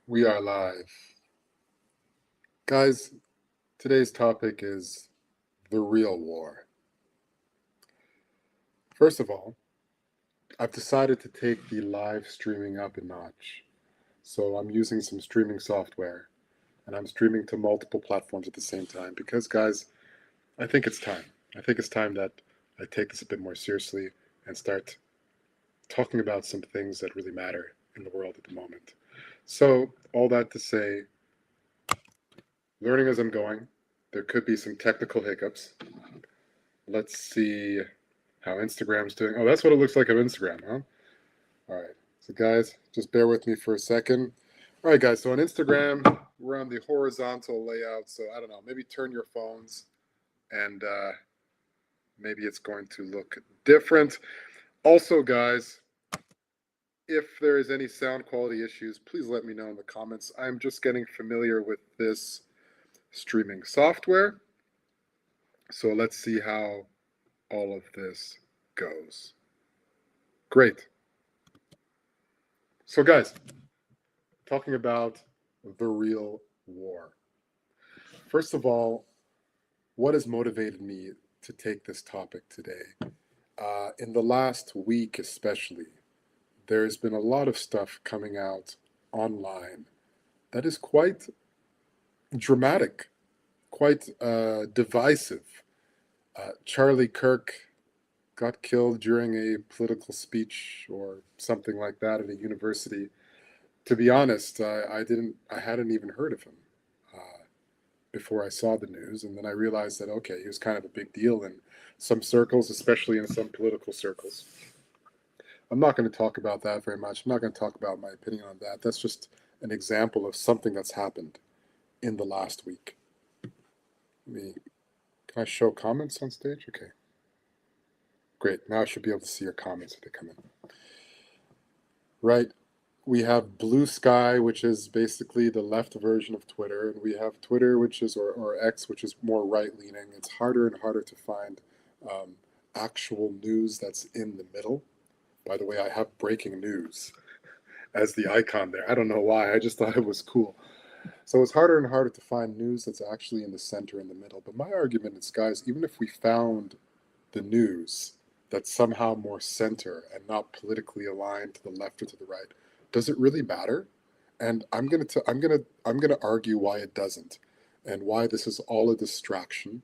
We are live. Guys, today's topic is the real war. First of all, I've decided to take the live streaming up a notch. So I'm using some streaming software and I'm streaming to multiple platforms at the same time because, guys, I think it's time. I think it's time that I take this a bit more seriously and start talking about some things that really matter in the world at the moment. So, all that to say, learning as I'm going, there could be some technical hiccups. Let's see how Instagram's doing. Oh, that's what it looks like on Instagram, huh? All right. So, guys, just bear with me for a second. All right, guys. So, on Instagram, we're on the horizontal layout. So, I don't know. Maybe turn your phones and maybe it's going to look different. Also, guys, if there is any sound quality issues, please let me know in the comments. I'm just getting familiar with this streaming software. So, let's see how all of this goes. Great. So, guys, talking about the real war. First of all, what has motivated me to take this topic today? In the last week, especially, there's been a lot of stuff coming out online that is quite dramatic, quite divisive. Charlie Kirk got killed during a political speech or something like that at a university. To be honest, I hadn't even heard of him before I saw the news, and then I realized that okay, he was kind of a big deal in some circles, especially in some political circles. I'm not going to talk about that very much. I'm not going to talk about my opinion on that. That's just an example of something that's happened in the last week. Can I show comments on stage? Okay, great. Now I should be able to see your comments if they come in. Right. We have Blue Sky, which is basically the left version of Twitter, and we have Twitter, which is or X, which is more right leaning. It's harder and harder to find um, actual news that's in the middle. By the way, I have breaking news as the icon there. I don't know why. I just thought it was cool. So it's harder and harder to find news that's actually in the center, in the middle. But my argument is, guys, even if we found the news that's somehow more center and not politically aligned to the left or to the right, does it really matter? And I'm gonna argue why it doesn't, and why this is all a distraction,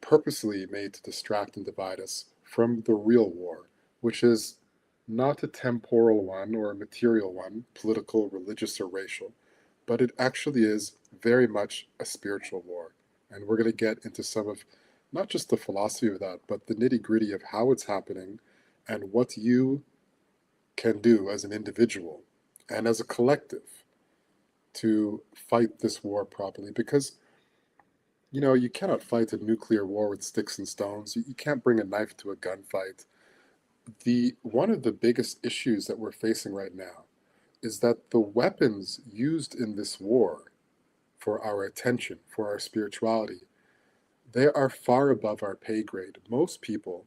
purposely made to distract and divide us from the real war, which is not a temporal one or a material one, political, religious, or racial, but it actually is very much a spiritual war. And we're going to get into some of not just the philosophy of that, but the nitty gritty of how it's happening and what you can do as an individual and as a collective to fight this war properly. Because, you know, you cannot fight a nuclear war with sticks and stones. You can't bring a knife to a gunfight. The one of the biggest issues that we're facing right now is that the weapons used in this war for our attention, for our spirituality, they are far above our pay grade. Most people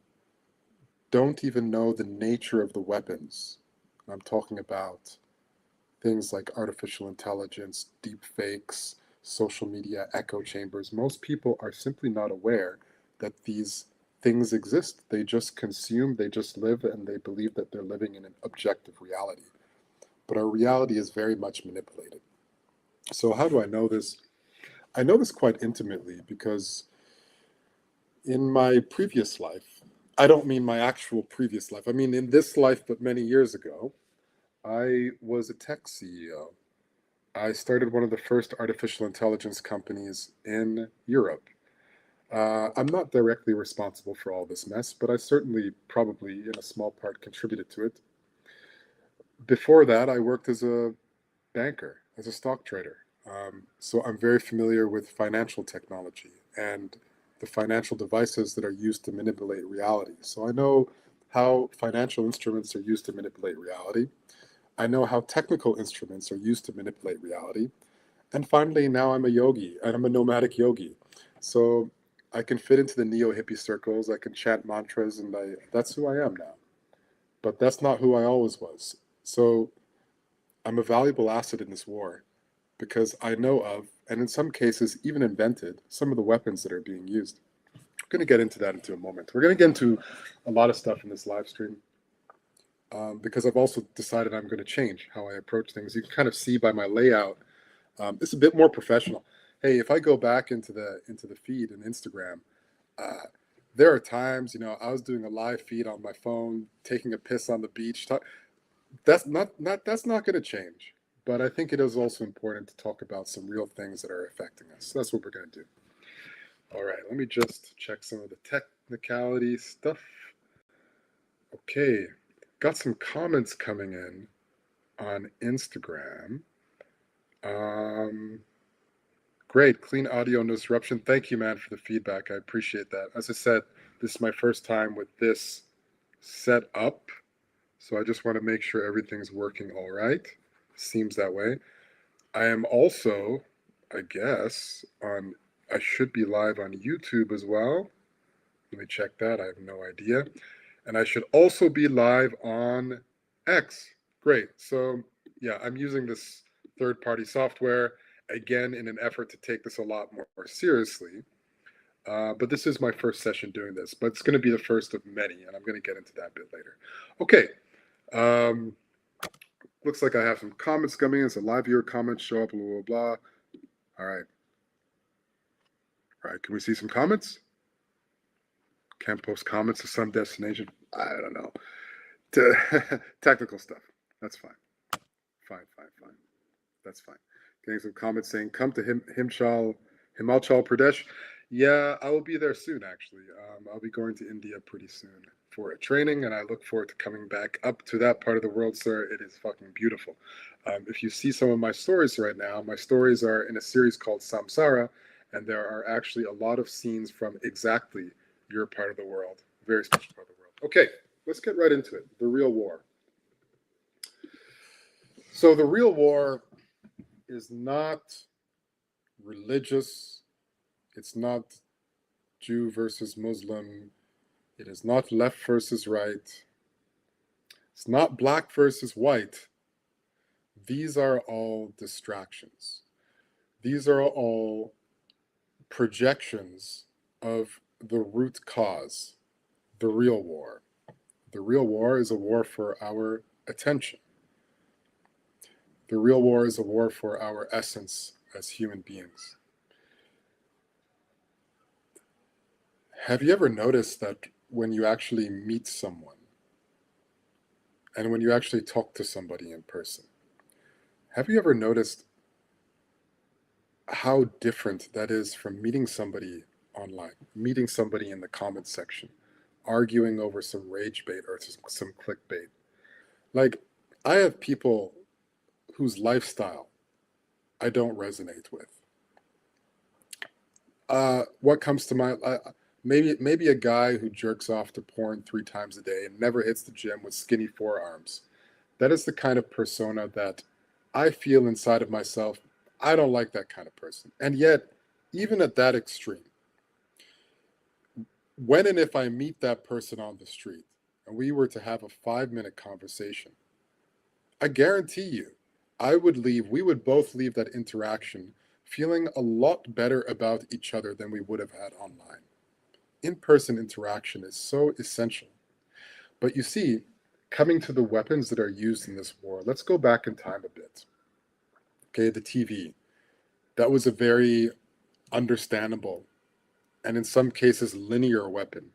don't even know the nature of the weapons. I'm talking about things like artificial intelligence, deep fakes, social media, echo chambers. Most people are simply not aware that these things exist. They just consume, they just live, and they believe that they're living in an objective reality. But our reality is very much manipulated. So, how do I know this? I know this quite intimately because in my previous life, I don't mean my actual previous life, I mean in this life, but many years ago, I was a tech CEO. I started one of the first artificial intelligence companies in Europe. I'm not directly responsible for all this mess, but I certainly, probably in a small part, contributed to it. Before that, I worked as a banker, as a stock trader. So I'm very familiar with financial technology and the financial devices that are used to manipulate reality. So I know how financial instruments are used to manipulate reality. I know how technical instruments are used to manipulate reality. And finally, now I'm a yogi and I'm a nomadic yogi. So I can fit into the neo hippie circles. I can chant mantras, and that's who I am now. But that's not who I always was. So I'm a valuable asset in this war because I know of, and in some cases even invented, some of the weapons that are being used. We're going to get into that into a moment. We're going to get into a lot of stuff in this live stream because I've also decided I'm going to change how I approach things. You can kind of see by my layout, it's a bit more professional. Hey, if I go back into the feed in Instagram, uh, there are times, I was doing a live feed on my phone, taking a piss on the beach. That's not going to change. But I think it is also important to talk about some real things that are affecting us. So that's what we're going to do. All right, let me just check some of the technicality stuff. Okay, got some comments coming in on Instagram. Um, Great, clean audio, no disruption. Thank you, man, for the feedback. I appreciate that. As I said, this is my first time with this set up, so I just want to make sure everything's working all right. Seems that way. I am also, I guess, I should be live on YouTube as well. Let me check that. I have no idea. And I should also be live on X. Great. So, yeah, I'm using this third party software again in an effort to take this a lot more seriously. But this is my first session doing this, but it's going to be the first of many, and I'm going to get into that a bit later. Okay. Looks like I have some comments coming in. So live viewer comments show up, blah, blah, blah. All right. All right. Can we see some comments? Can't post comments to some destination. I don't know. Technical stuff. That's fine. Fine. That's fine. Getting some comments saying, come to Himachal Pradesh. Yeah, I will be there soon, actually. I'll be going to India pretty soon for a training, and I look forward to coming back up to that part of the world, sir. It is fucking beautiful. If you see some of my stories right now, my stories are in a series called Samsara, and there are actually a lot of scenes from exactly your part of the world. Very special part of the world. Okay, let's get right into it. The real war. So the real war is not religious. It's not Jew versus Muslim. It is not left versus right. It's not black versus white. These are all distractions. These are all projections of the root cause, the real war. The real war is a war for our attention. The real war is a war for our essence as human beings. Have you ever noticed that when you actually meet someone and when you actually talk to somebody in person, have you ever noticed how different that is from meeting somebody online, meeting somebody in the comments section, arguing over some rage bait or some clickbait? Like, I have people whose lifestyle I don't resonate with. What comes to mind? Maybe a guy who jerks off to porn 3 times a day and never hits the gym with skinny forearms. That is the kind of persona that I feel inside of myself. I don't like that kind of person. And yet, even at that extreme, when and if I meet that person on the street and we were to have a 5-minute conversation, I guarantee you, we would both leave that interaction feeling a lot better about each other than we would have had online. In-person interaction is so essential. But you see, coming to the weapons that are used in this war, let's go back in time a bit. Okay, the TV. That was a very understandable and in some cases linear weapon.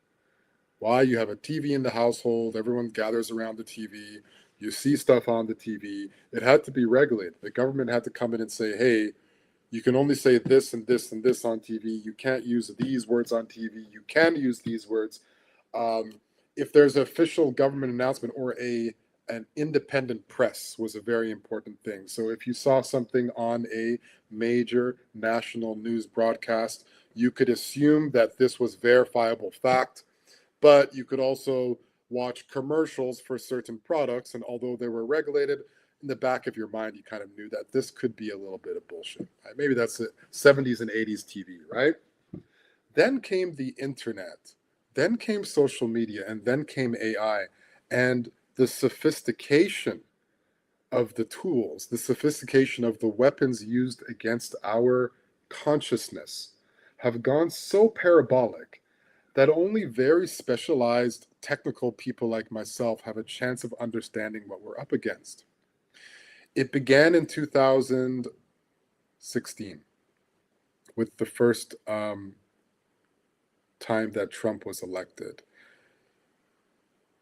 Why? You have a TV in the household, everyone gathers around the TV, you see stuff on the TV. It had to be regulated. The government had to come in and say, hey, you can only say this and this and this on TV. You can't use these words on TV. You can use these words. If there's an official government announcement or an independent press was a very important thing. So if you saw something on a major national news broadcast, you could assume that this was verifiable fact, but you could also watch commercials for certain products, and although they were regulated, in the back of your mind, you kind of knew that this could be a little bit of bullshit. Right? Maybe that's the 70s and 80s TV, right? Then came the internet, then came social media, and then came AI. And the sophistication of the tools, the sophistication of the weapons used against our consciousness have gone so parabolic that only very specialized technical people like myself have a chance of understanding what we're up against. It began in 2016 with the first time that Trump was elected.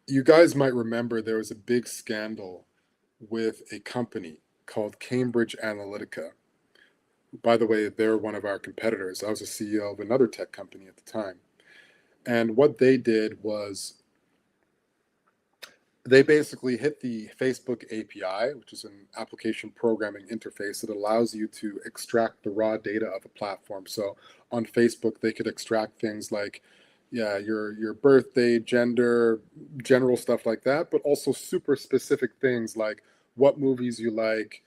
You guys might remember there was a big scandal with a company called Cambridge Analytica. By the way, they're one of our competitors. I was a CEO of another tech company at the time. And what they did was they basically hit the Facebook API, which is an application programming interface that allows you to extract the raw data of a platform. So on Facebook, they could extract things like, yeah, your birthday, gender, general stuff like that, but also super specific things like what movies you like,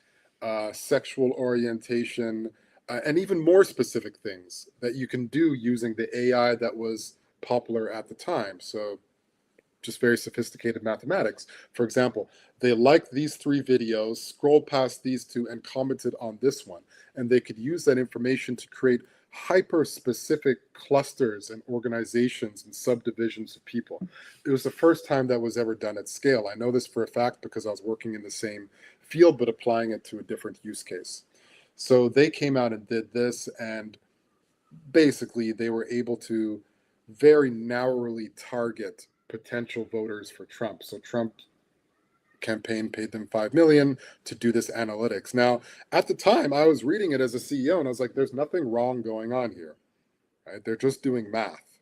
sexual orientation, and even more specific things that you can do using the AI that was popular at the time. So just very sophisticated mathematics. For example, they liked these 3 videos, scrolled past these 2, and commented on this one. And they could use that information to create hyper specific clusters and organizations and subdivisions of people. It was the first time that was ever done at scale. I know this for a fact because I was working in the same field, but applying it to a different use case. So they came out and did this, and basically they were able to very narrowly target potential voters for Trump. So Trump campaign paid them 5 million to do this analytics. Now, at the time, I was reading it as a CEO and I was like, there's nothing wrong going on here. Right? They're just doing math.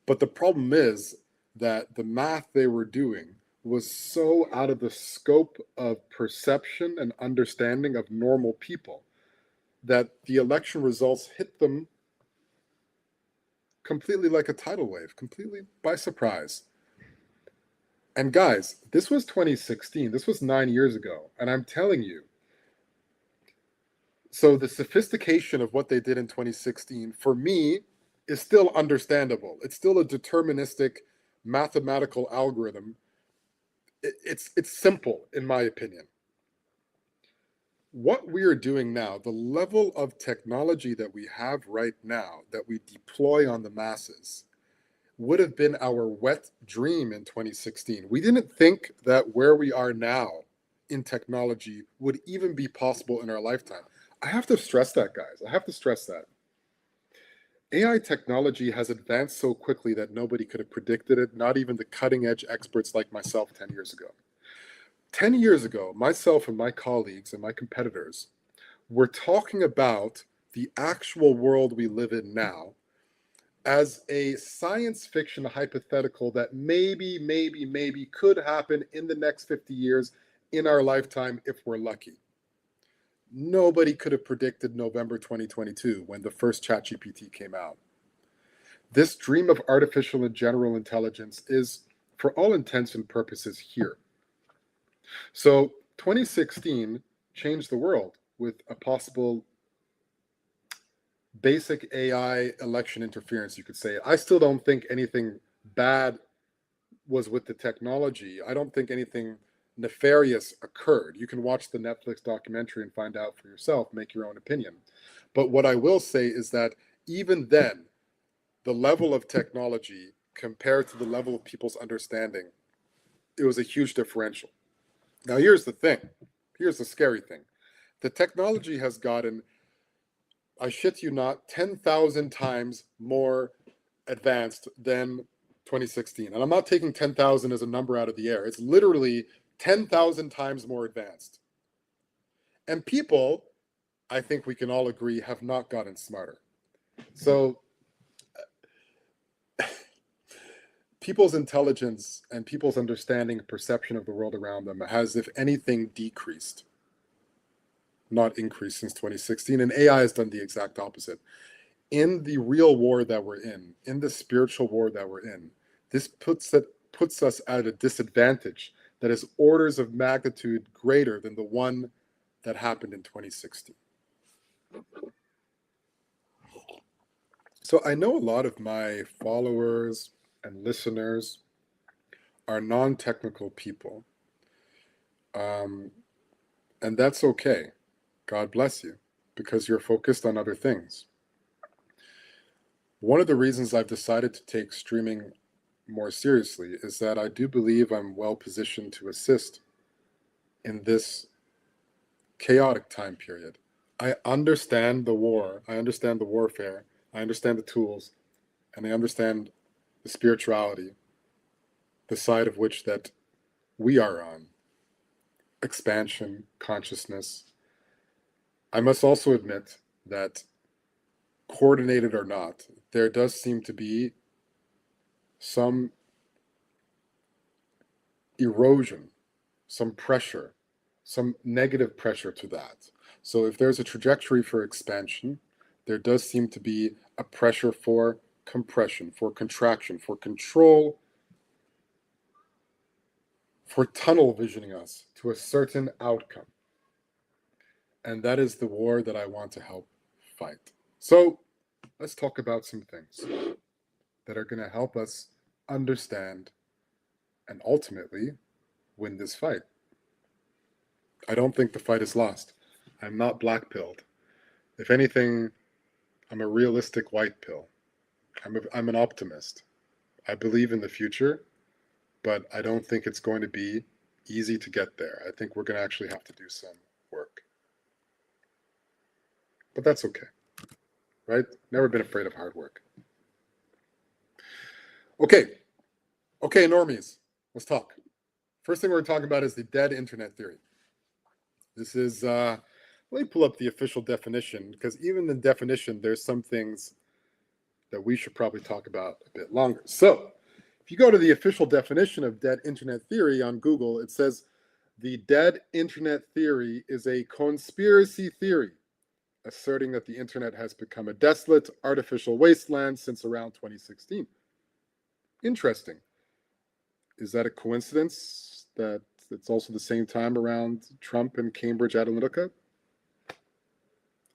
But the problem is that the math they were doing was so out of the scope of perception and understanding of normal people that the election results hit them completely like a tidal wave, completely by surprise. And guys, this was 2016. This was 9 years ago. And I'm telling you, so the sophistication of what they did in 2016, for me, is still understandable. It's still a deterministic mathematical algorithm. It's simple, in my opinion. What we are doing now, the level of technology that we have right now that we deploy on the masses, would have been our wet dream in 2016. We didn't think that where we are now in technology would even be possible in our lifetime. I have to stress that, guys. I have to stress that. AI technology has advanced so quickly that nobody could have predicted it, not even the cutting edge experts like myself 10 years ago. 10 years ago, myself and my colleagues and my competitors were talking about the actual world we live in now as a science fiction hypothetical that maybe could happen in the next 50 years in our lifetime if we're lucky. Nobody could have predicted November 2022 when the first ChatGPT came out. This dream of artificial and general intelligence is, for all intents and purposes, here. So 2016 changed the world with a possible basic AI election interference, you could say. I still don't think anything bad was with the technology. I don't think anything nefarious occurred. You can watch the Netflix documentary and find out for yourself, make your own opinion. But what I will say is that even then, the level of technology compared to the level of people's understanding, it was a huge differential. Now, here's the thing. Here's the scary thing. The technology has gotten, I shit you not, 10,000 times more advanced than 2016. And I'm not taking 10,000 as a number out of the air. It's literally 10,000 times more advanced. And people, I think we can all agree, have not gotten smarter. So people's intelligence and people's understanding and perception of the world around them has, if anything, decreased, not increased since 2016. And AI has done the exact opposite. In the real war that we're in the spiritual war that we're in, this puts us at a disadvantage that is orders of magnitude greater than the one that happened in 2016. So I know a lot of my followers and listeners are non-technical people. And that's okay. God bless you, because you're focused on other things. One of the reasons I've decided to take streaming more seriously is that I do believe I'm well positioned to assist in this chaotic time period. I understand the war, I understand the warfare, I understand the tools, and I understand the spirituality, the side of which that we are on, expansion, consciousness. I must also admit that, coordinated or not, there does seem to be some erosion, some pressure, some negative pressure to that. So if there's a trajectory for expansion, there does seem to be a pressure for compression, for contraction, for control, for tunnel visioning us to a certain outcome. And that is the war that I want to help fight. So let's talk about some things that are going to help us understand and ultimately win this fight. I don't think the fight is lost. I'm not black-pilled. If anything, I'm a realistic white pill. I'm an optimist. I believe in the future, but I don't think it's going to be easy to get there. I think we're going to actually have to do some work. But that's okay, right? Never been afraid of hard work. Okay, normies, let's talk. First thing we're talking about is the dead internet theory. This is, let me pull up the official definition, because even the definition, there's some things that we should probably talk about a bit longer. So, if you go to the official definition of dead internet theory on Google, it says the dead internet theory is a conspiracy theory asserting that the internet has become a desolate, artificial wasteland since around 2016. Interesting. Is that a coincidence that it's also the same time around Trump and Cambridge Analytica?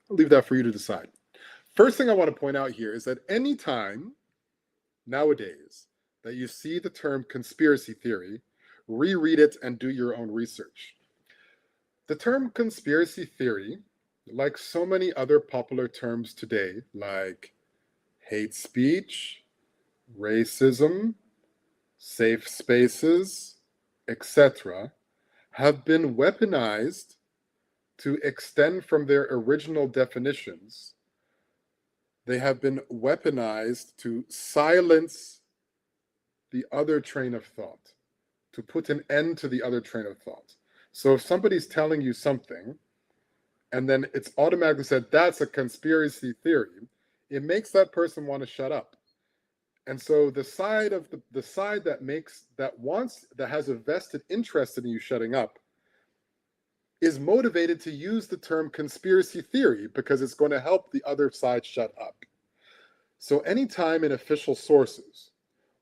I'll leave that for you to decide. First thing I want to point out here is that any time nowadays that you see the term conspiracy theory, reread it and do your own research. The term conspiracy theory, like so many other popular terms today, like hate speech, racism, safe spaces, etc., have been weaponized to extend from their original definitions. They have been weaponized to silence the other train of thought, to put an end to the other train of thought. So if somebody's telling you something, and then it's automatically said that's a conspiracy theory, it makes that person want to shut up. And so the side that has a vested interest in you shutting up is motivated to use the term conspiracy theory because it's going to help the other side shut up. So anytime in official sources,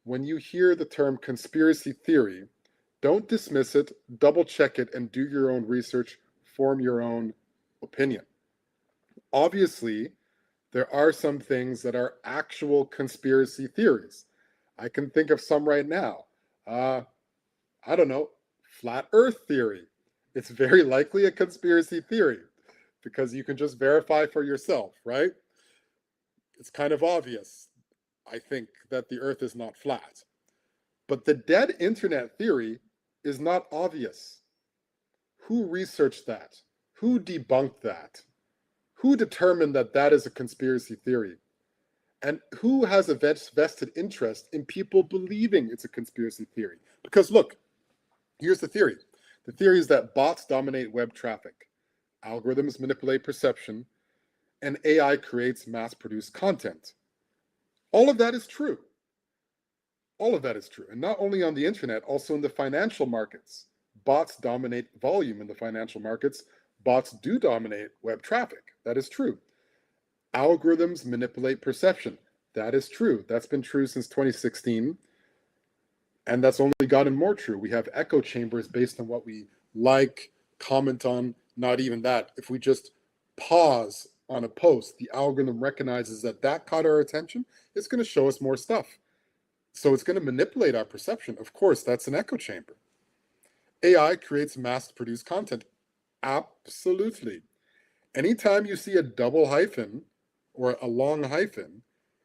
when you hear the term conspiracy theory, don't dismiss it, double check it, and do your own research, form your own opinion. Obviously, there are some things that are actual conspiracy theories. I can think of some right now. I don't know, flat earth theory. It's very likely a conspiracy theory because you can just verify for yourself, right? It's kind of obvious, I think, that the earth is not flat. But the dead internet theory is not obvious. Who researched that? Who debunked that? Who determined that that is a conspiracy theory? And who has a vested interest in people believing it's a conspiracy theory? Because look, here's the theory. The theory is that bots dominate web traffic, algorithms manipulate perception, and AI creates mass-produced content. All of that is true. All of that is true. And not only on the internet, also in the financial markets. Bots dominate volume in the financial markets. Bots do dominate web traffic. That is true. Algorithms manipulate perception. That is true. That's been true since 2016. And that's only gotten more true. We have echo chambers based on what we like, comment on, not even that. If we just pause on a post, the algorithm recognizes that that caught our attention. It's going to show us more stuff. So it's going to manipulate our perception. Of course, that's an echo chamber. AI creates mass-produced content. Absolutely. Anytime you see a double hyphen or a long hyphen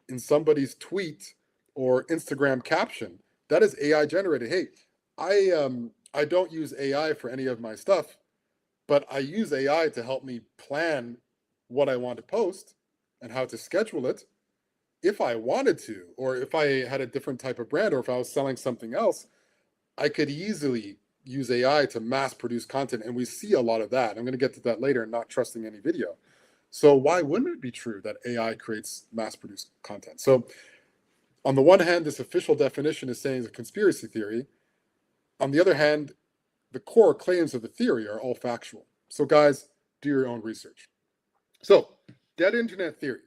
in somebody's tweet or Instagram caption, that is AI generated. Hey, I don't use AI for any of my stuff, but I use AI to help me plan what I want to post and how to schedule it if I wanted to, or if I had a different type of brand, or if I was selling something else, I could easily use AI to mass produce content. And we see a lot of that. I'm going to get to that later, not trusting any video. So why wouldn't it be true that AI creates mass produced content? So on the one hand, this official definition is saying it's a conspiracy theory. On the other hand, the core claims of the theory are all factual. So guys, do your own research. So dead internet theory.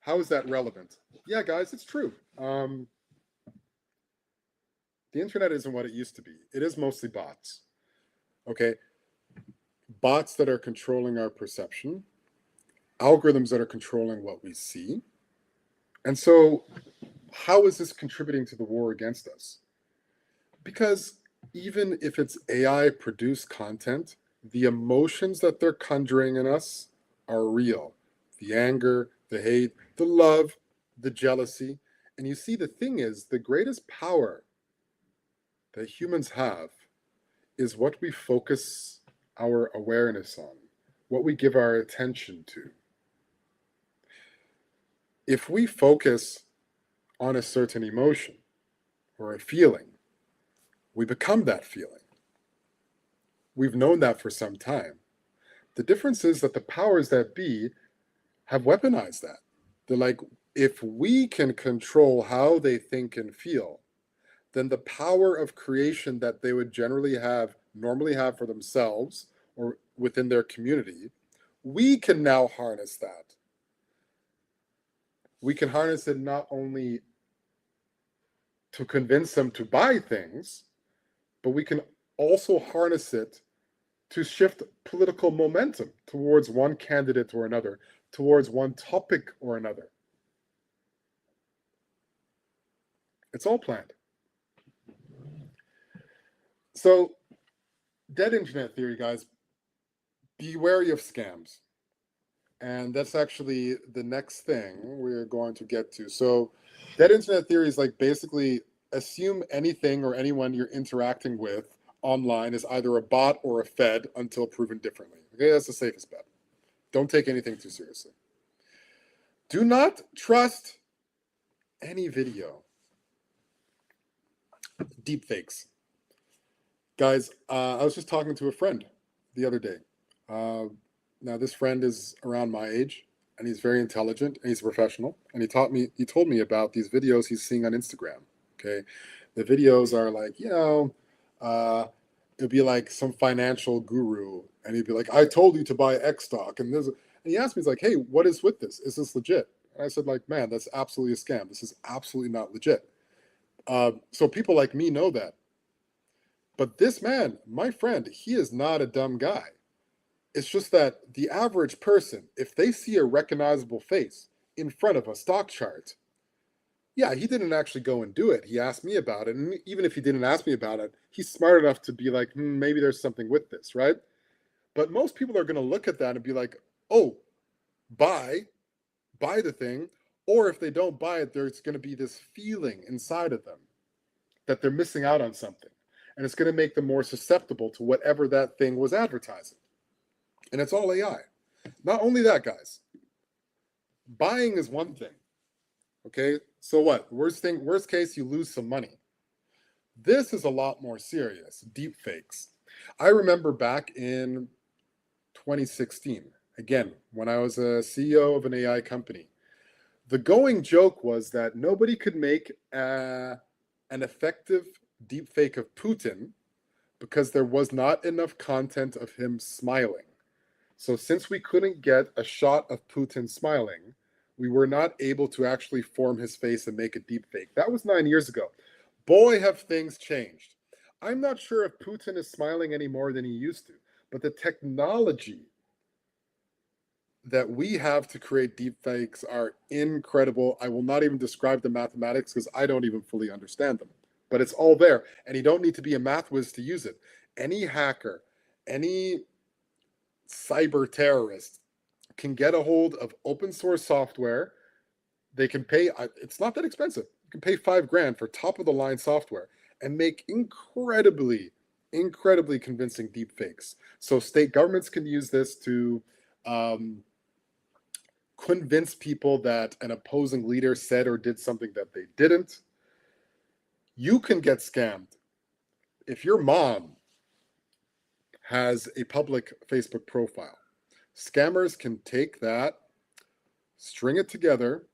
How is that relevant? Yeah, guys, it's true. The internet isn't what it used to be. It is mostly bots. Okay. Bots that are controlling our perception, algorithms that are controlling what we see. And so, how is this contributing to the war against us? Because even if it's AI produced content, the emotions that they're conjuring in us are real. The anger, the hate, the love, the jealousy. And you see, the thing is, the greatest power that humans have is what we focus our awareness on, what we give our attention to. If we focus on a certain emotion or a feeling, we become that feeling. We've known that for some time. The difference is that the powers that be have weaponized that. They're like, if we can control how they think and feel, then the power of creation that they would normally have for themselves or within their community, we can now harness that. We can harness it not only to convince them to buy things, but we can also harness it to shift political momentum towards one candidate or another, towards one topic or another. It's all planned. So, dead internet theory, guys, be wary of scams. And that's actually the next thing we're going to get to. So, dead internet theory is like basically assume anything or anyone you're interacting with online is either a bot or a fed until proven differently. Okay, that's the safest bet. Don't take anything too seriously. Do not trust any video. Deepfakes. Guys, I was just talking to a friend the other day. Now, this friend is around my age, and he's very intelligent, and he's a professional. And he told me about these videos he's seeing on Instagram. Okay, the videos are like, it'd be like some financial guru, and he'd be like, "I told you to buy X stock," and he asked me, he's like, "Hey, what is with this? Is this legit?" And I said, like, "Man, that's absolutely a scam. This is absolutely not legit." So people like me know that. But this man, my friend, he is not a dumb guy. It's just that the average person, if they see a recognizable face in front of a stock chart, yeah, he didn't actually go and do it. He asked me about it. And even if he didn't ask me about it, he's smart enough to be like, maybe there's something with this, right? But most people are going to look at that and be like, oh, buy the thing. Or if they don't buy it, there's going to be this feeling inside of them that they're missing out on something. And it's going to make them more susceptible to whatever that thing was advertising. And it's all AI. Not only that, guys. Buying is one thing. Okay, so what? Worst case, you lose some money. This is a lot more serious. Deep fakes. I remember back in 2016, again, when I was a CEO of an AI company, the going joke was that nobody could make an effective deepfake of Putin because there was not enough content of him smiling. So since we couldn't get a shot of Putin smiling, we were not able to actually form his face and make a deepfake. That was 9 years ago. Boy, have things changed. I'm not sure if Putin is smiling any more than he used to, but the technology that we have to create deepfakes are incredible. I will not even describe the mathematics because I don't even fully understand them. but it's all there. And you don't need to be a math whiz to use it. Any hacker, any cyber terrorist can get a hold of open source software. They can pay, it's not that expensive. You can pay $5,000 for top of the line software and make incredibly convincing deep fakes. So state governments can use this to convince people that an opposing leader said or did something that they didn't. You can get scammed. If your mom has a public Facebook profile, scammers can take that, string it together.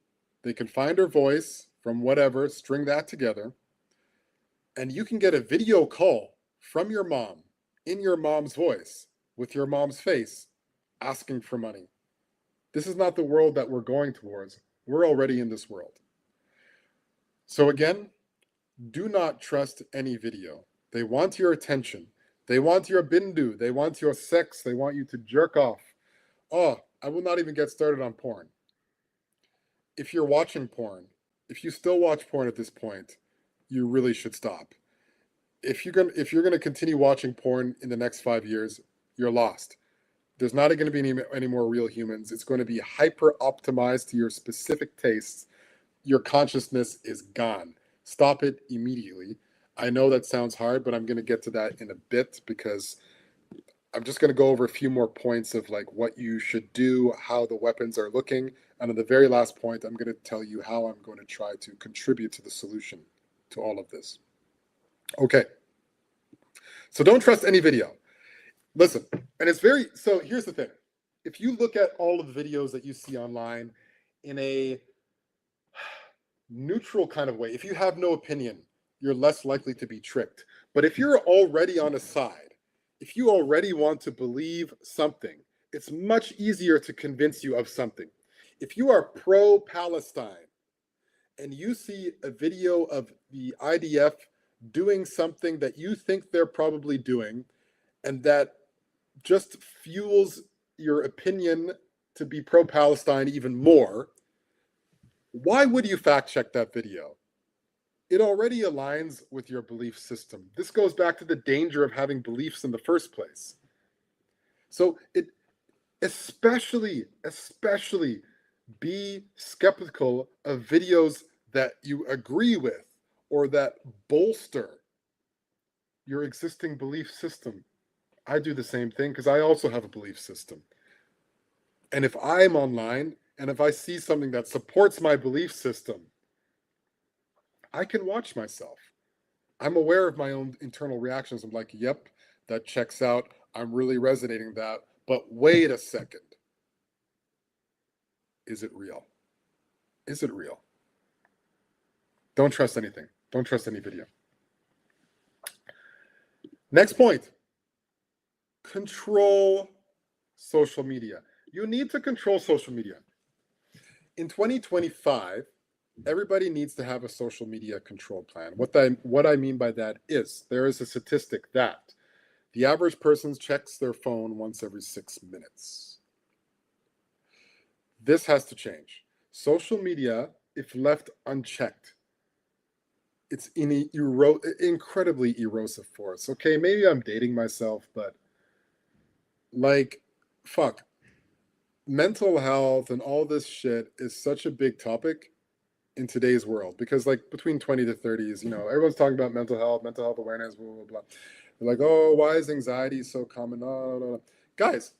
They can find her voice from whatever, string that together, and you can get a video call from your mom in your mom's voice with your mom's face asking for money. This is not the world that we're going towards. We're already in this world. So again, do not trust any video. They want your attention. They want your bindu. They want your sex. They want you to jerk off. Oh, I will not even get started on porn. If you're watching porn, if you still watch porn at this point, you really should stop. If you're gonna continue watching porn in the next 5 years, you're lost. There's not going to be any more real humans. It's going to be hyper optimized to your specific tastes. Your consciousness is gone. Stop it immediately. I know that sounds hard, but I'm going to get to that in a bit because I'm just going to go over a few more points of like what you should do, how the weapons are looking. And on the very last point, I'm going to tell you how I'm going to try to contribute to the solution to all of this. Okay. So don't trust any video. Listen, and it's very, so here's the thing. If you look at all of the videos that you see online in a neutral kind of way, if you have no opinion, you're less likely to be tricked. But if you're already on a side, if you already want to believe something, it's much easier to convince you of something. If you are pro-Palestine and you see a video of the IDF doing something that you think they're probably doing, and that just fuels your opinion to be pro-Palestine even more, why would you fact check that video? It already aligns with your belief system. This goes back to the danger of having beliefs in the first place. So especially be skeptical of videos that you agree with or that bolster your existing belief system. I do the same thing because I also have a belief system. And if I'm online and if I see something that supports my belief system, I can watch myself. I'm aware of my own internal reactions. I'm like, yep, that checks out. I'm really resonating that. But wait a second. Is it real? Is it real? Don't trust anything. Don't trust any video. Next point. Control social media. You need to control social media. In 2025, everybody needs to have a social media control plan. What I mean by that is there is a statistic that the average person checks their phone once every 6 minutes. This has to change. Social media, if left unchecked, it's incredibly erosive force. Okay, maybe I'm dating myself, but like, fuck. Mental health and all this shit is such a big topic in today's world because like between 20 to 30s, everyone's talking about mental health awareness, blah, blah, blah. They're like, oh, why is anxiety so common? No, no, no. Guys,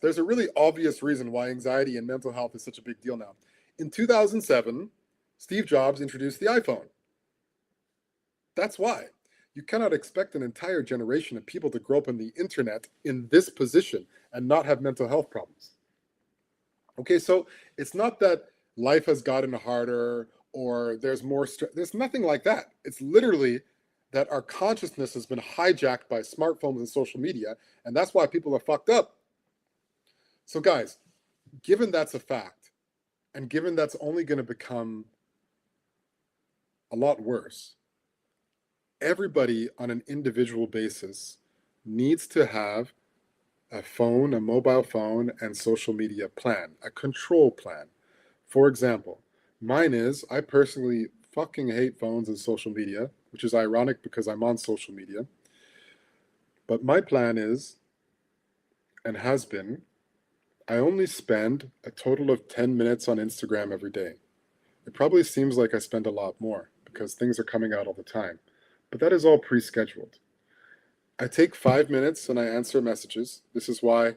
there's a really obvious reason why anxiety and mental health is such a big deal now. In 2007, Steve Jobs introduced the iPhone. That's why. You cannot expect an entire generation of people to grow up on the internet in this position and not have mental health problems. Okay, so it's not that life has gotten harder or there's more stress. There's nothing like that. It's literally that our consciousness has been hijacked by smartphones and social media, and that's why people are fucked up. So guys, given that's a fact, and given that's only going to become a lot worse, everybody on an individual basis needs to have a phone, a mobile phone, and social media plan, a control plan. For example, mine is, I personally fucking hate phones and social media. which is ironic because I'm on social media. But my plan is, and has been, I only spend a total of 10 minutes on Instagram every day. It probably seems like I spend a lot more because things are coming out all the time, but that is all pre-scheduled. I take 5 minutes and I answer messages. This is why,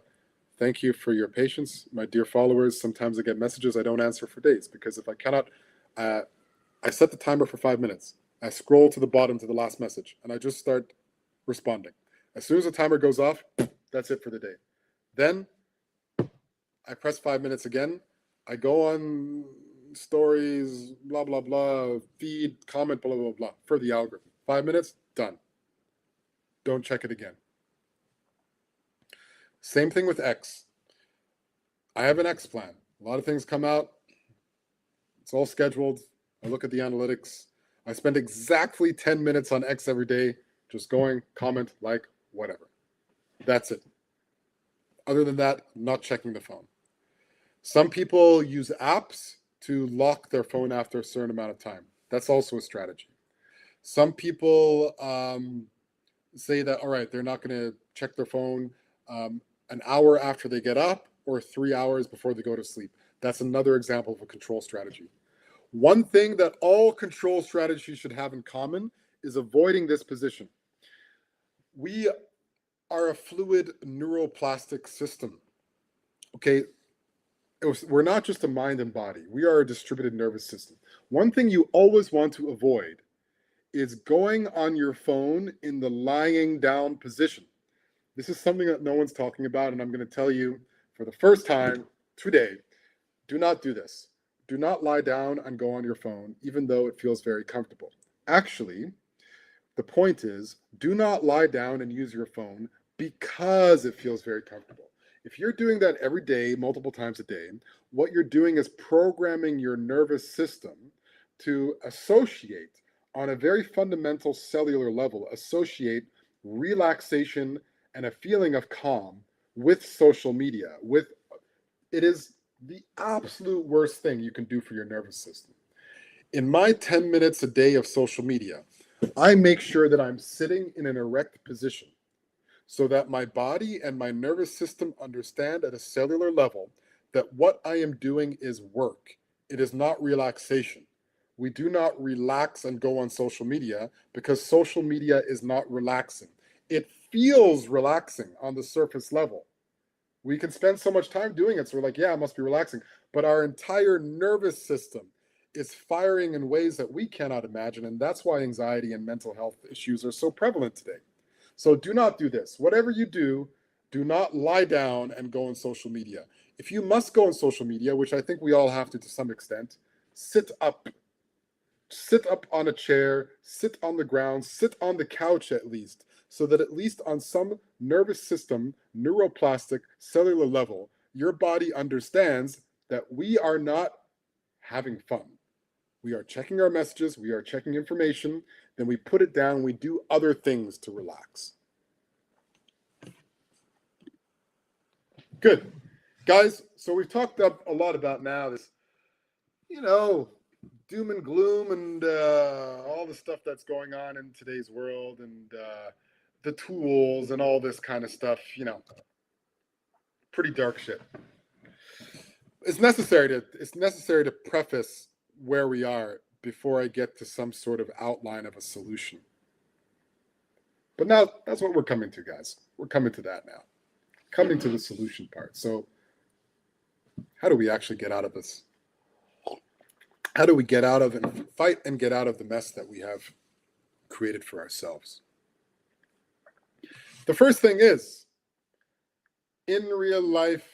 thank you for your patience, my dear followers. Sometimes I get messages I don't answer for days because if I cannot, I set the timer for 5 minutes. I scroll to the bottom to the last message and I just start responding. As soon as the timer goes off, that's it for the day. Then I press 5 minutes again. I go on stories, blah, blah, blah, feed, comment, blah, blah, blah, for the algorithm. 5 minutes, done. Don't check it again. Same thing with X. I have an X plan. A lot of things come out. It's all scheduled. I look at the analytics. I spend exactly 10 minutes on X every day, just going, comment, like, whatever. That's it. Other than that, not checking the phone. Some people use apps to lock their phone after a certain amount of time. That's also a strategy. Some people say that, all right, they're not going to check their phone an hour after they get up or 3 hours before they go to sleep. That's another example of a control strategy. One thing that all control strategies should have in common is avoiding this position. We are a fluid neuroplastic system. Okay, we're not just a mind and body. We are a distributed nervous system. One thing you always want to avoid is going on your phone in the lying down position. This is something that no one's talking about, and I'm going to tell you for the first time today, do not do this. Do not lie down and go on your phone, even though it feels very comfortable. Actually, the point is, do not lie down and use your phone because it feels very comfortable. If you're doing that every day, multiple times a day, what you're doing is programming your nervous system to associate, on a very fundamental cellular level, associate relaxation and a feeling of calm with social media. It is the absolute worst thing you can do for your nervous system. In my 10 minutes a day of social media, I make sure that I'm sitting in an erect position so that my body and my nervous system understand at a cellular level that what I am doing is work. It is not relaxation. We do not relax and go on social media because social media is not relaxing. It feels relaxing on the surface level. We can spend so much time doing it, so we're like, yeah, it must be relaxing. But our entire nervous system is firing in ways that we cannot imagine, and that's why anxiety and mental health issues are so prevalent today. So do not do this. Whatever you do not lie down and go on social media. If you must go on social media, which I think we all have to some extent, sit up. Sit up on a chair, sit on the ground, sit on the couch at least, so that at least on some nervous system, neuroplastic, cellular level, your body understands that we are not having fun. We are checking our messages, we are checking information, then we put it down, we do other things to relax. Good. Guys, so we've talked a lot about now this, doom and gloom and all the stuff that's going on in today's world and the tools and all this kind of stuff, pretty dark shit. It's necessary to preface where we are before I get to some sort of outline of a solution. But now that's what we're coming to, guys. We're coming to that now. Coming to the solution part. So how do we actually get out of this? How do we get out of and fight and get out of the mess that we have created for ourselves? The first thing is, in real life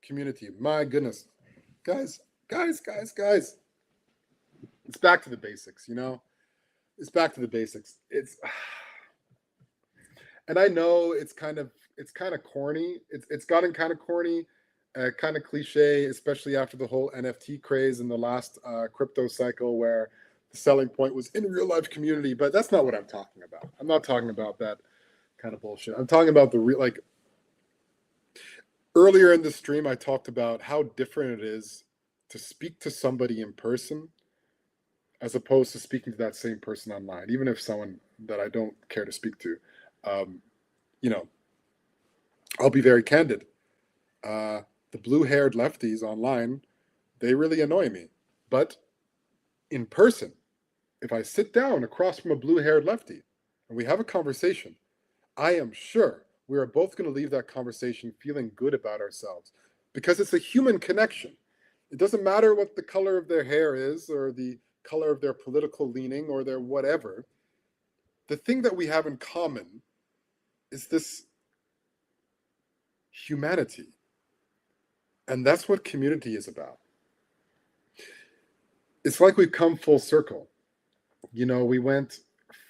community, my goodness, guys, it's back to the basics, it's back to the basics. And I know it's kind of corny. It's gotten kind of corny, kind of cliche, especially after the whole NFT craze in the last crypto cycle, where the selling point was in real life community. But that's not what I'm talking about. I'm not talking about that kind of bullshit. I'm talking about the real, like, earlier in the stream, I talked about how different it is to speak to somebody in person as opposed to speaking to that same person online, even if someone that I don't care to speak to. Um, you know, I'll be very candid. Uh, the blue-haired lefties online, they really annoy me. But in person, if I sit down across from a blue-haired lefty and we have a conversation, I am sure we are both going to leave that conversation feeling good about ourselves because it's a human connection. It doesn't matter what the color of their hair is or the color of their political leaning or their whatever. The thing that we have in common is this humanity. And that's what community is about. It's like we've come full circle. We went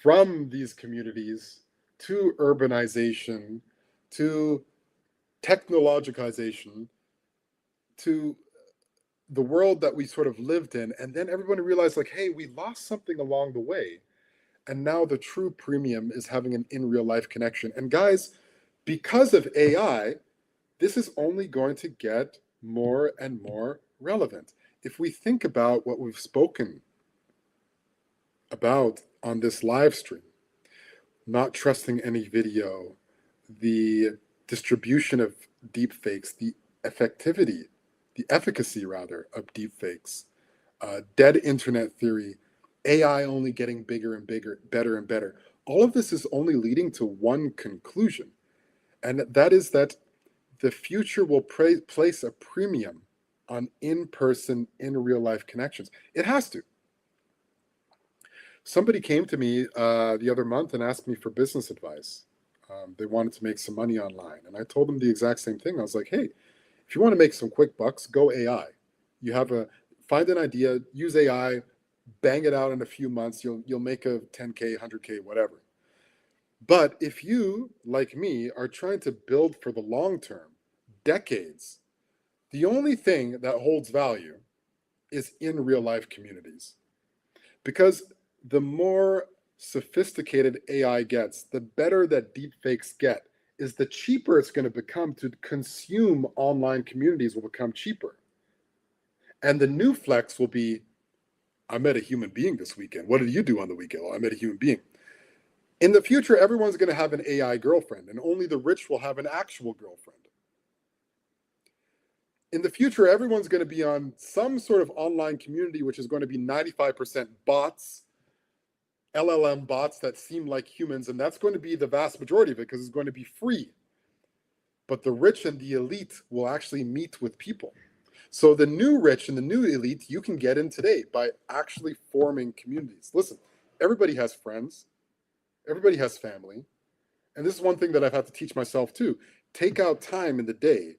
from these communities to urbanization, to technologicalization, to the world that we sort of lived in. And then everyone realized, like, hey, we lost something along the way. And now the true premium is having an in real life connection. And guys, because of AI, this is only going to get more and more relevant. If we think about what we've spoken about on this live stream, not trusting any video, the distribution of deepfakes, the efficacy rather, of deepfakes, dead internet theory, AI only getting bigger and bigger, better and better. All of this is only leading to one conclusion, and that is that the future will place a premium on in-person, in real life connections. It has to. Somebody came to me the other month and asked me for business advice. They wanted to make some money online. And I told them the exact same thing. I was like, hey, if you want to make some quick bucks, go AI. Find an idea, use AI, bang it out in a few months. You'll make a 10K, 100K, whatever. But if you, like me, are trying to build for the long term, decades, the only thing that holds value is in real life communities. Because the more sophisticated AI gets, the better that deepfakes get, is the cheaper it's going to become to consume online communities will become cheaper. And the new flex will be, I met a human being this weekend. What did you do on the weekend? Well, I met a human being. In the future, everyone's going to have an AI girlfriend, and only the rich will have an actual girlfriend. In the future, everyone's going to be on some sort of online community, which is going to be 95% bots, LLM bots that seem like humans, and that's going to be the vast majority of it because it's going to be free. But the rich and the elite will actually meet with people. So the new rich and the new elite you can get in today by actually forming communities. Listen, everybody has friends, everybody has family, and this is one thing that I've had to teach myself too. Take out time in the day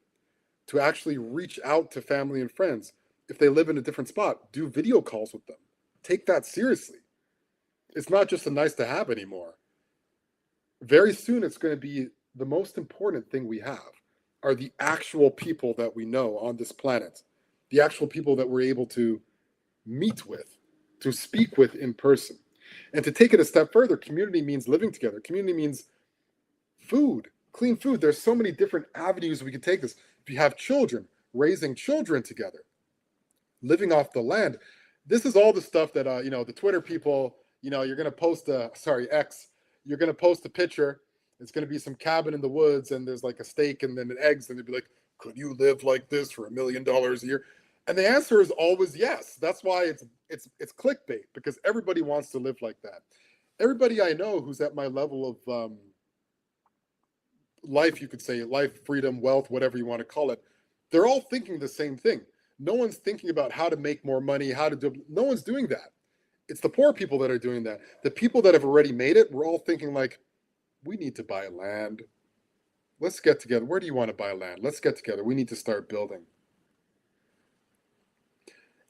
to actually reach out to family and friends. If they live in a different spot, do video calls with them. Take that seriously. It's not just a nice to have anymore. Very soon, it's going to be the most important thing we have are the actual people that we know on this planet, the actual people that we're able to meet with, to speak with in person. And to take it a step further, community means living together. Community means food, clean food. There's so many different avenues we can take this. If you have children, raising children together, living off the land. This is all the stuff that, the Twitter people, you're going to post X, you're going to post a picture. It's going to be some cabin in the woods and there's like a steak and then eggs. And they'd be like, could you live like this for $1 million a year? And the answer is always yes. That's why it's clickbait, because everybody wants to live like that. Everybody I know who's at my level of life, you could say life, freedom, wealth, whatever you want to call it, they're all thinking the same thing. No one's thinking about how to make more money, no one's doing that. It's the poor people that are doing that. The people that have already made it, we're all thinking like, we need to buy land. Let's get together. Where do you want to buy land? Let's get together. We need to start building.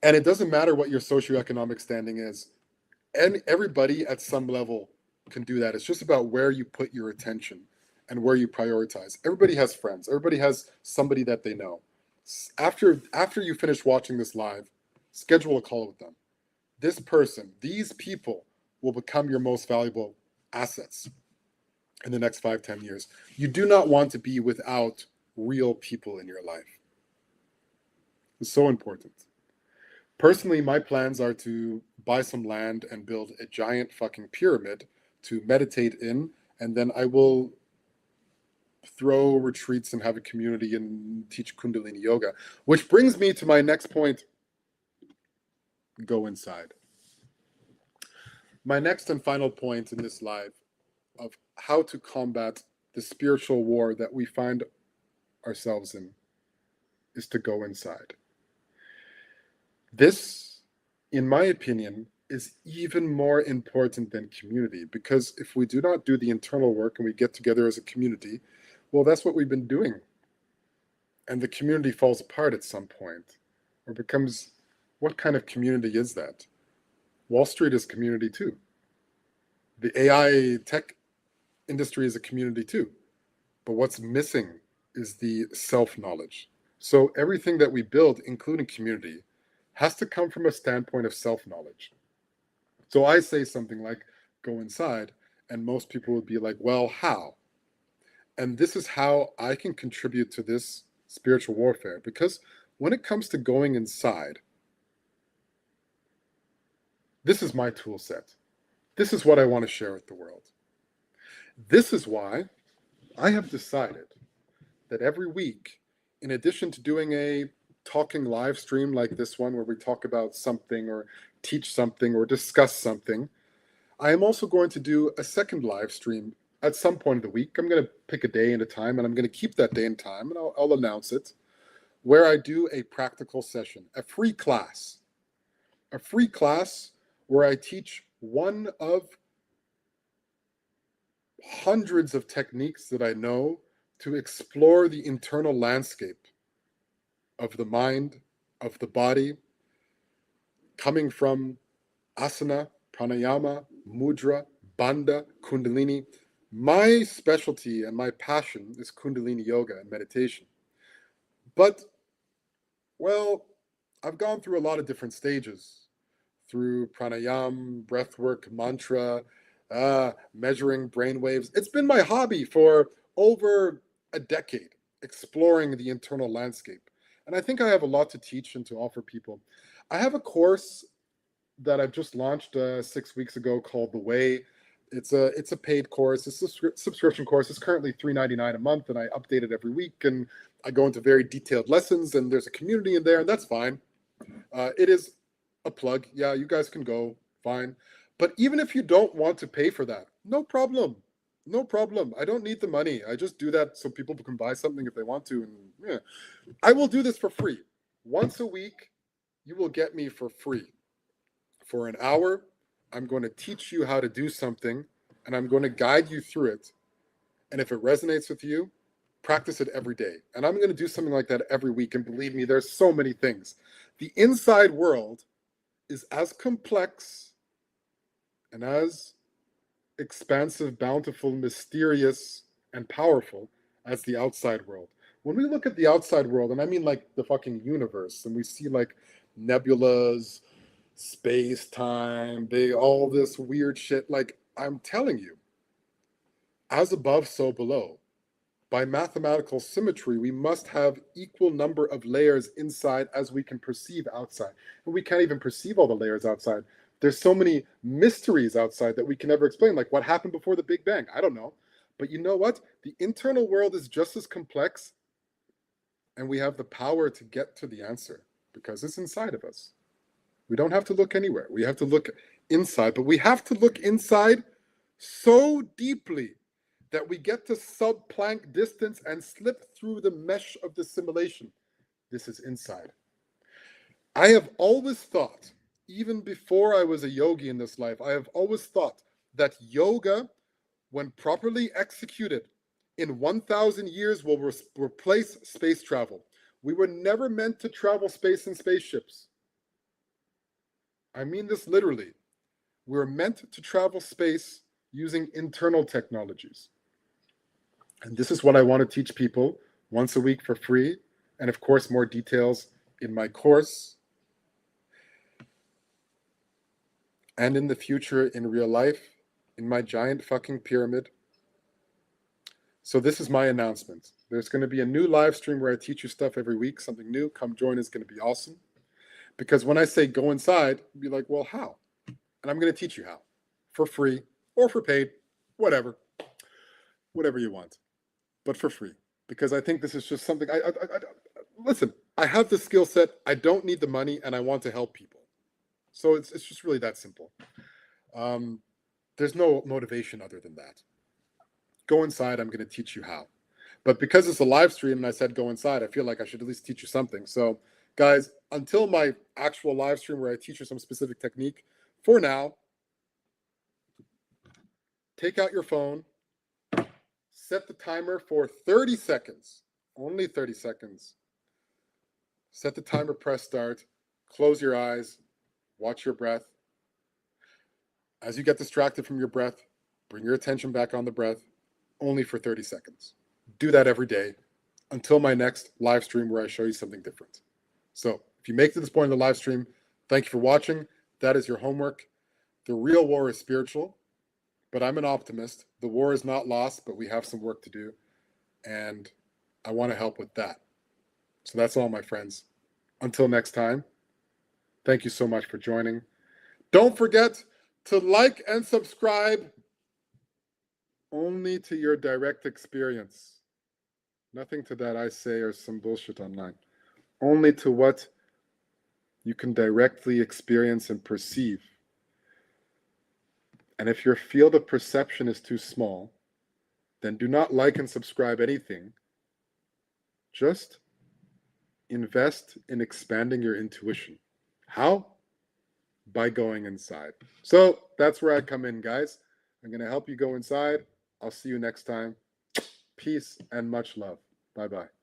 And it doesn't matter what your socioeconomic standing is. And everybody at some level can do that. It's just about where you put your attention and where you prioritize. Everybody has friends. Everybody has somebody that they know. After you finish watching this live, schedule a call with them. This person, these people will become your most valuable assets in the next 5-10 years. You do not want to be without real people in your life. It's so important. Personally, my plans are to buy some land and build a giant fucking pyramid to meditate in, and then I will throw retreats and have a community and teach Kundalini yoga. Which brings me to my next point: go inside. My next and final point in this live of how to combat the spiritual war that we find ourselves in is to go inside. This, in my opinion, is even more important than community, because if we do not do the internal work and we get together as a community, well, that's what we've been doing. And the community falls apart at some point or becomes, what kind of community is that? Wall Street is community too. The AI tech industry is a community too. But what's missing is the self-knowledge. So everything that we build, including community, has to come from a standpoint of self-knowledge. So I say something like, go inside, and most people would be like, well, how? And this is how I can contribute to this spiritual warfare. Because when it comes to going inside, this is my tool set. This is what I want to share with the world. This is why I have decided that every week, in addition to doing a talking live stream like this one, where we talk about something or teach something or discuss something, I am also going to do a second live stream at some point of the week. I'm going to pick a day and a time, and I'm going to keep that day and time, and I'll announce it, where I do a practical session, a free class where I teach one of hundreds of techniques that I know to explore the internal landscape of the mind, of the body, coming from asana, pranayama, mudra, bandha, kundalini. My specialty and my passion is Kundalini yoga and meditation. But, well, I've gone through a lot of different stages, through pranayama, breathwork, mantra, measuring brain waves. It's been my hobby for over a decade, exploring the internal landscape. And I think I have a lot to teach and to offer people. I have a course that I've just launched 6 weeks ago called The Way. It's a paid course. It's a subscription course. It's currently $3.99 a month, and I update it every week. And I go into very detailed lessons, and there's a community in there, and that's fine. It is a plug. Yeah, you guys can go, fine. But even if you don't want to pay for that, no problem. No problem. I don't need the money. I just do that so people can buy something if they want to. And yeah, I will do this for free. Once a week, you will get me for free. For an hour, I'm going to teach you how to do something, and I'm going to guide you through it. And if it resonates with you, practice it every day. And I'm going to do something like that every week. And believe me, there's so many things. The inside world is as complex and as expansive, bountiful, mysterious, and powerful as the outside world. When we look at the outside world, and I mean like the fucking universe, and we see like nebulas, space, time, all this weird shit, like I'm telling you, as above, so below. By mathematical symmetry, we must have equal number of layers inside as we can perceive outside. And we can't even perceive all the layers outside. There's so many mysteries outside that we can never explain, like what happened before the Big Bang. I don't know. But you know what? The internal world is just as complex, and we have the power to get to the answer because it's inside of us. We don't have to look anywhere. We have to look inside, but we have to look inside so deeply that we get to sub-Planck distance and slip through the mesh of the simulation. This is inside. I have always thought, even before I was a yogi in this life, I have always thought that yoga, when properly executed, in 1,000 years will replace space travel. We were never meant to travel space in spaceships. I mean this literally. We're meant to travel space using internal technologies. And this is what I want to teach people once a week for free. And of course, more details in my course. And in the future, in real life, in my giant fucking pyramid. So this is my announcement. There's going to be a new live stream where I teach you stuff every week, something new. Come join, it's going to be awesome. Because when I say go inside, you'll be like, well, how? And I'm going to teach you how, for free or for paid, whatever you want, but for free. Because I think this is just something listen, I have the skill set, I don't need the money, and I want to help people. So it's just really that simple. There's no motivation other than that. Go inside, I'm going to teach you how. But because it's a live stream and I said go inside, I feel like I should at least teach you something. So, guys, until my actual live stream where I teach you some specific technique, for now, take out your phone, set the timer for 30 seconds, only 30 seconds. Set the timer, press start, close your eyes, watch your breath. As you get distracted from your breath, bring your attention back on the breath, only for 30 seconds. Do that every day until my next live stream where I show you something different. So if you make it to this point in the live stream, thank you for watching. That is your homework. The real war is spiritual, but I'm an optimist. The war is not lost, but we have some work to do, and I want to help with that. So that's all, my friends. Until next time, thank you so much for joining. Don't forget to like and subscribe only to your direct experience. Nothing to that I say or some bullshit online. Only to what you can directly experience and perceive. And if your field of perception is too small, then do not like and subscribe anything. Just invest in expanding your intuition. How? By going inside. So that's where I come in, guys. I'm going to help you go inside. I'll see you next time. Peace and much love. Bye-bye.